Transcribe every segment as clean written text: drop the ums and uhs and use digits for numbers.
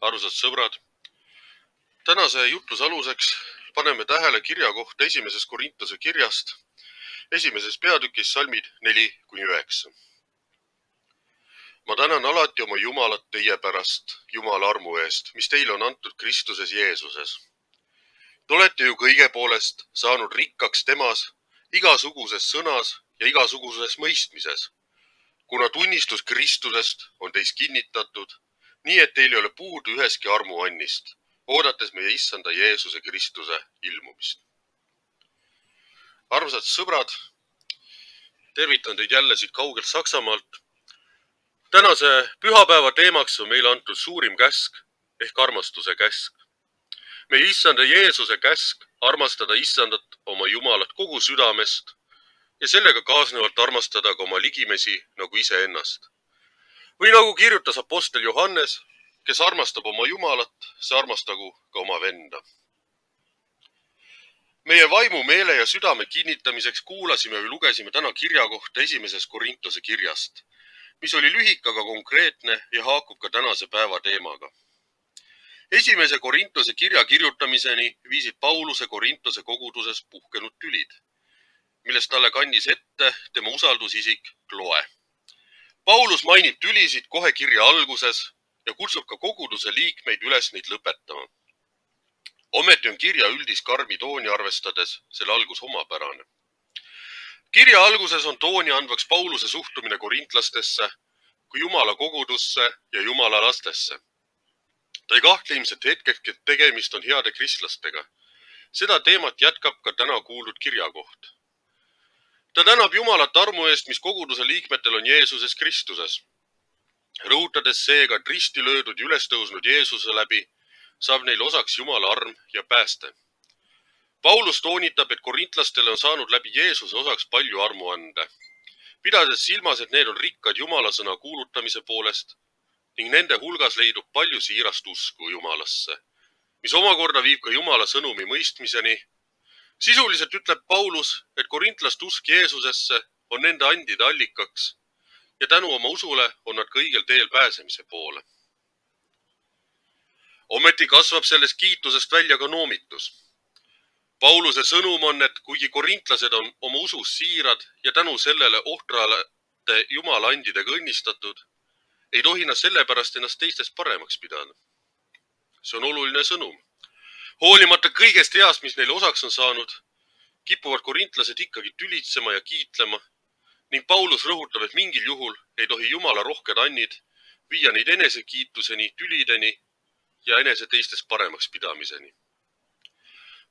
Armsad sõbrad, tänase jutluse aluseks paneme tähele kirjakohta esimesest Korintuse kirjast, esimeses peatükis salmid 4-9. Ma tänan alati oma Jumalat teie pärast, Jumala armu eest, mis teile on antud Kristuses Jeesuses. Te olete ju kõige poolest saanud rikkaks temas, igasuguses sõnas ja igasuguses mõistmises, kuna tunnistus Kristusest on teis kinnitatud, nii et teil ei ole puudu üheski armuannist, oodates meie issanda Jeesuse Kristuse ilmumist. Armsad sõbrad, tervitan teid jälle siit kaugelt Saksamaalt. Tänase pühapäeva teemaks on meile antud suurim käsk ehk armastuse käsk. Meie issanda Jeesuse käsk armastada issandat oma Jumalat kogu südamest ja sellega kaasnevalt armastada ka oma ligimesi nagu iseennast. Või nagu kirjutas apostel Johannes, kes armastab oma Jumalat, see armastagu ka oma venda. Meie vaimu, meele ja südame kinnitamiseks kuulasime või lugesime täna kirjakohta esimesest Korintuse kirjast, mis oli lühike, aga konkreetne ja haakub ka tänase päeva teemaga. Esimese Korintuse kirja kirjutamiseni viisid Pauluse Korintuse koguduses puhkenud tülid, millest talle kandis ette tema usaldusisik Chloe. Paulus mainib tülisid kohe kirja alguses ja kutsub ka koguduse liikmeid üles neid lõpetama. Ometi on kirja üldis karmi tooni arvestades selle algus omapärane. Kirja alguses on tooni andvaks Pauluse suhtumine korintlastesse kui Jumala kogudusse ja Jumala lastesse. Ta ei kahtle ilmselt hetkeks, et tegemist on heade kristlastega. Seda teemat jätkab ka täna kuuldud kirjakoht. Ta tänab Jumalat armu eest, mis koguduse liikmetel on Jeesuses Kristuses. Rõhutades seega, et risti löödud ja üles tõusnud Jeesuse läbi saab neil osaks Jumala arm ja pääste. Paulus toonitab, et korintlastele on saanud läbi Jeesuse osaks palju armuande, pidades silmas, et need on rikkad Jumala sõna kuulutamise poolest ning nende hulgas leidub palju siirast usku Jumalasse, mis omakorda viib ka Jumala sõnumi mõistmiseni. Sisuliselt ütleb Paulus, et korintlaste usk Jeesusesse on nende andide allikaks ja tänu oma usule on nad kõigil teel pääsemise poole. Ometi kasvab sellest kiitusest välja ka noomitus. Pauluse sõnum on, et kuigi korintlased on oma usus siirad ja tänu sellele ohtrate Jumala andidega õnnistatud, ei tohi nad sellepärast ennast teistest paremaks pidada. See on oluline sõnum. Hoolimata kõigest heast, mis neile osaks on saanud, kipuvad korintlased ikkagi tülitsema ja kiitlema ning Paulus rõhutab, et mingil juhul ei tohi Jumala rohked annid viia neid enesekiituseni, tülideni ja enese teistest paremaks pidamiseni.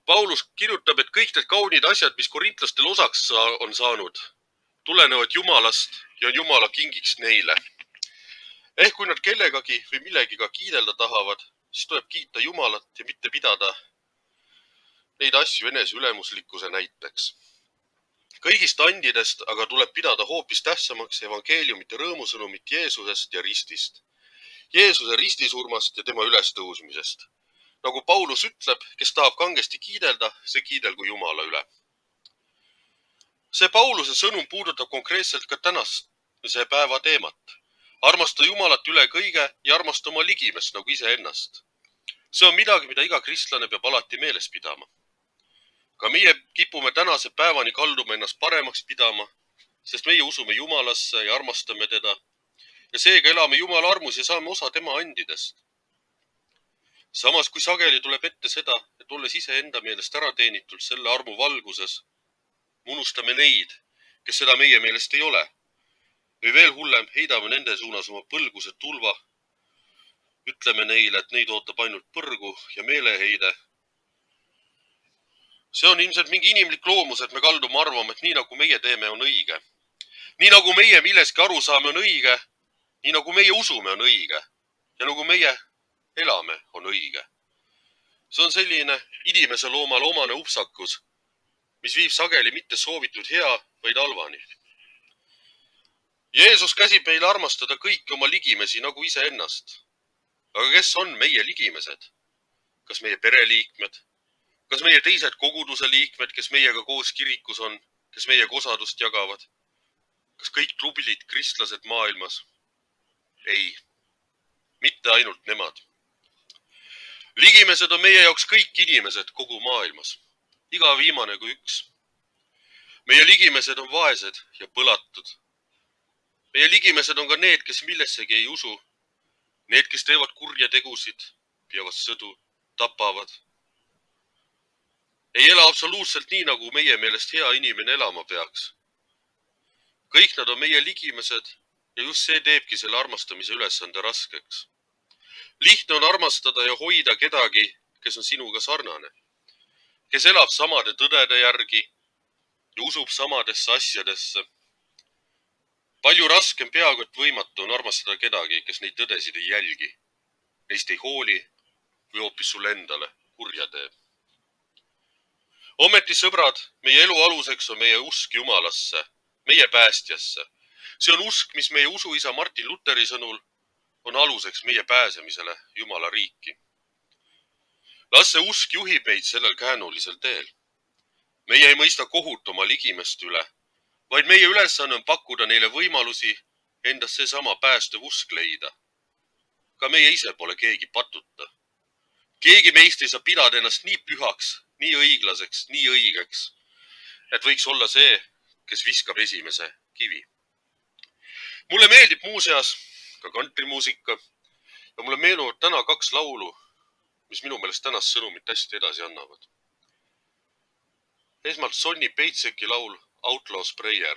Paulus kirjutab, et kõik need kaunid asjad, mis korintlastel osaks on saanud, tulenevad Jumalast ja on Jumala kingiks neile. Ehk kui nad kellegagi või millegiga kiidelda tahavad, siis tuleb kiita Jumalat ja mitte pidada neid asju enese ülemuslikkuse näiteks. Kõigist andidest aga tuleb pidada hoopis tähtsamaks evangeeliumit ja rõõmusõnumit Jeesusest ja ristist. Jeesuse ristisurmast ja tema ülestõusmisest. Nagu Paulus ütleb, kes tahab kangesti kiidelda, see kiidelgu Jumala üle. See Pauluse sõnum puudutab konkreetselt ka tänase päeva teemat. Armasta Jumalat üle kõige ja armasta oma ligimest nagu iseennast. See on midagi, mida iga kristlane peab alati meeles pidama. Ka meie kipume tänase päevani kaldume ennast paremaks pidama, sest meie usume Jumalasse ja armastame teda ja seega elame Jumala armus ja saame osa tema andidest. Samas kui sageli tuleb ette seda, et olles iseenda meelest ära teenitult selle armu valguses, unustame neid, kes seda meie meelest ei ole. Või veel hullem, heidame nende suunas oma põlguse tulva. Ütleme neile, et neid ootab ainult põrgu ja meeleheide. See on ilmselt mingi inimlik loomus, et me kaldume arvama, et nii nagu meie teeme on õige. Nii nagu meie milleski aru saame on õige, nii nagu meie usume on õige ja nagu meie elame on õige. See on selline inimese loomale omane upsakus, mis viib sageli mitte soovitud hea, vaid halvani. Jeesus käsib meile armastada kõiki oma ligimesi nagu iseennast. Aga kes on meie ligimesed? Kas meie pereliikmed? Kas meie teised koguduse liikmed, kes meiega koos kirikus on, kes meiega osadust jagavad? Kas kõik tublid kristlased maailmas? Ei, mitte ainult nemad. Ligimesed on meie jaoks kõik inimesed kogu maailmas, iga viimane kui üks. Meie ligimesed on vaesed ja põlatud. Meie ligimesed on ka need, kes millessegi ei usu. Need, kes teevad kurja tegusid, peavad sõdu, tapavad. Ei ela absoluutselt nii, nagu meie meelest hea inimene elama peaks. Kõik nad on meie ligimesed ja just see teebki selle armastamise ülesande raskeks. Lihtne on armastada ja hoida kedagi, kes on sinuga sarnane, kes elab samade tõdede järgi ja usub samadesse asjadesse. Palju raskem, peaaegu et võimatu on armastada kedagi, kes neid tõdesid ei jälgi, neist ei hooli või hoopis sulle endale kurja teeb. Ometi, sõbrad, meie elu aluseks on meie usk Jumalasse, meie päästjasse. See on usk, mis meie usuisa Martin Luteri sõnul on aluseks meie pääsemisele Jumala riiki. Las see usk juhib meid sellel käänulisel teel. Meie ei mõista kohut oma ligimest üle, vaid meie ülesanne on pakkuda neile võimalusi endas seesama päästev usk leida. Ka meie ise pole keegi patuta. Keegi meist ei saa pidada ennast nii pühaks, nii õiglaseks, nii õigeks, et võiks olla see, kes viskab esimese kivi. Mulle meeldib muuseas ka kantrimuusika ja mulle meenuvad täna 2 laulu, mis minu meelest tänast sõnumit hästi edasi annavad. Esmalt Sonny Paytseki laul Outlaw's Prayer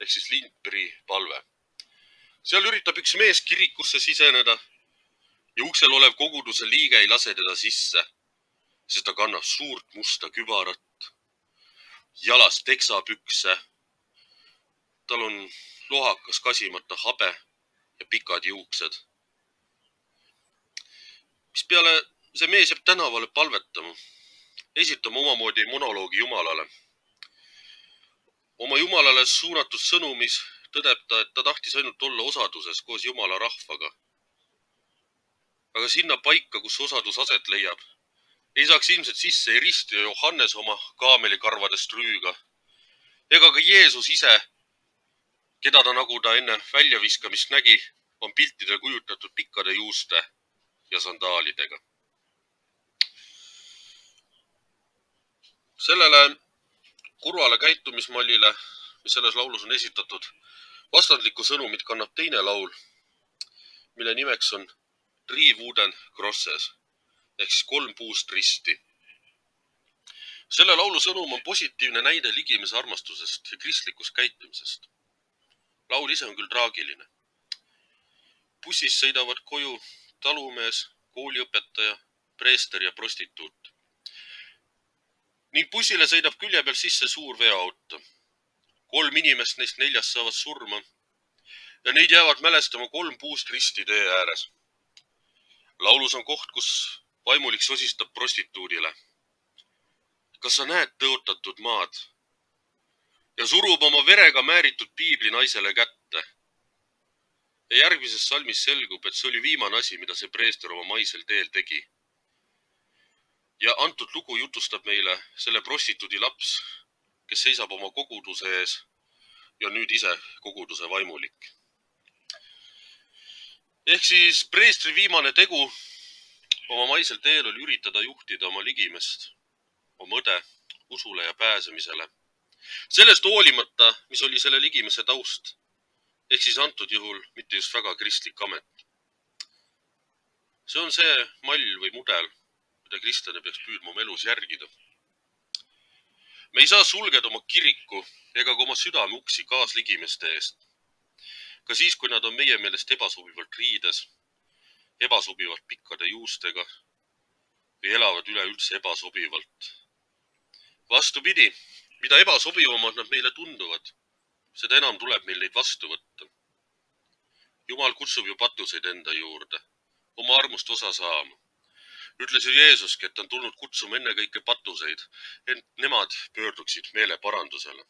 ehk siis lindpiri palve. Seal üritab üks mees kirikusse siseneda ja uksel olev koguduse liige ei lase teda sisse, sest ta kannab suurt musta kübarat, jalas teksapükse, tal on lohakas kasimata habe ja pikad juuksed. Mispeale see mees jääb tänavale palvetama, esitama omamoodi monoloogi Jumalale. Oma Jumalale suunatud sõnumis tõdeb ta, et ta tahtis ainult olla osaduses koos Jumala rahvaga. Aga sinna paika, kus osadus aset leiab, ei saaks ilmselt sisse ei Risti ja Johannes oma kaamelikarvadest rüüga, ega ka Jeesus ise, keda ta, nagu ta enne väljaviskamist nägi, on piltidel kujutatud pikkade juuste ja sandaalidega. Sellele kurvale käitumismallile, mis selles laulus on esitatud, vastandlikku sõnumit kannab teine laul, mille nimeks on 3 wooden crosses ehk siis 3 puust risti. Selle laulu sõnum on positiivne näide ligimise armastusest ja kristlikust käitumisest. Laul ise on küll traagiline. Bussis sõidavad koju talumees, kooliõpetaja, preester ja prostituut. Ning bussile sõidab külje peal sisse suur veoauto. 3 inimest neist 4 saavad surma ja neid jäävad mälestama 3 puust risti tee ääres. Laulus on koht, kus vaimulik sosistab prostituudile. Kas sa näed tõotatud maad? Ja surub oma verega määritud piibli naisele kätte. Ja järgmises salmis selgub, et see oli viimane asi, mida see preester oma maisel teel tegi. Ja antud lugu jutustab meile selle prostituudi laps, kes seisab oma koguduse ees ja nüüd ise koguduse vaimulik. Ehk siis preestri viimane tegu oma maisel teel oli üritada juhtida oma ligimest, oma õde, usule ja pääsemisele. Sellest hoolimata, mis oli selle ligimese taust, ehk siis antud juhul mitte just väga kristlik amet. See on see mall või mudel, mida kristlane peaks püüdma oma elus järgida. Me ei saa sulgeda oma kiriku ega ka oma südame uksi kaasligimeste eest. Ka siis, kui nad on meie meelest ebasobivalt riides, ebasobivalt pikkade juustega või elavad üleüldse ebasobivalt. Vastupidi, mida ebasobivamad nad meile tunduvad, seda enam tuleb meil neid vastu võtta. Jumal kutsub ju patuseid enda juurde, oma armust osa saama. Ütles ju Jeesuski, et on tulnud kutsuma enne kõike patuseid, ent nemad pöörduksid meele parandusele.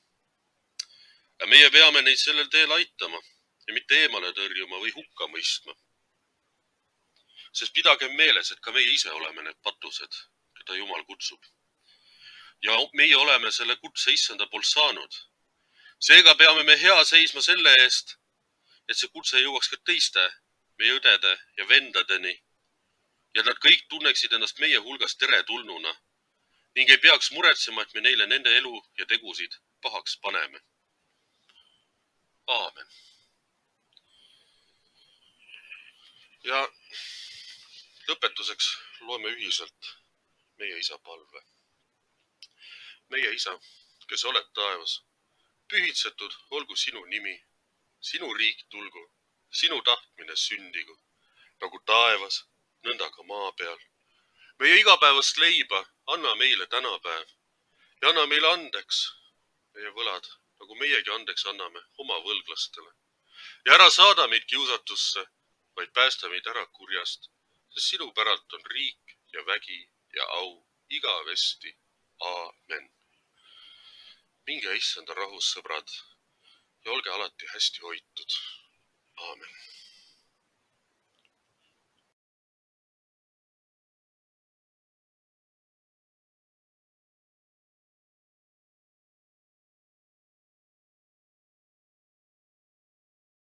Ja meie peame neid sellel teel aitama ja mitte eemale tõrjuma või hukka mõistma. Sest pidagem meeles, et ka meie ise oleme need patused, keda Jumal kutsub. Ja meie oleme selle kutse issanda poolt saanud. Seega peame me hea seisma selle eest, et see kutse jõuaks ka teiste, meie õdede ja vendadeni ja et nad kõik tunneksid ennast meie hulgas teretulnuna ning ei peaks muretsema, et me neile nende elu ja tegusid pahaks paneme. Aamen. Ja lõpetuseks loeme ühiselt meie isa palve. Meie isa, kes oled taevas, pühitsetud olgu sinu nimi, sinu riik tulgu, sinu tahtmine sündigu, nagu taevas, nõnda ka maa peal. Meie igapäevast leiba anna meile tänapäev ja anna meile andeks meie võlad, nagu meiegi andeks anname oma võlglastele. Ja ära saada meid kiusatusse, vaid päästa meid ära kurjast, sest sinu päralt on riik ja vägi ja au igavesti. Aamen. Minge issanda rahus, sõbrad, ja olge alati hästi hoitud. Aamen.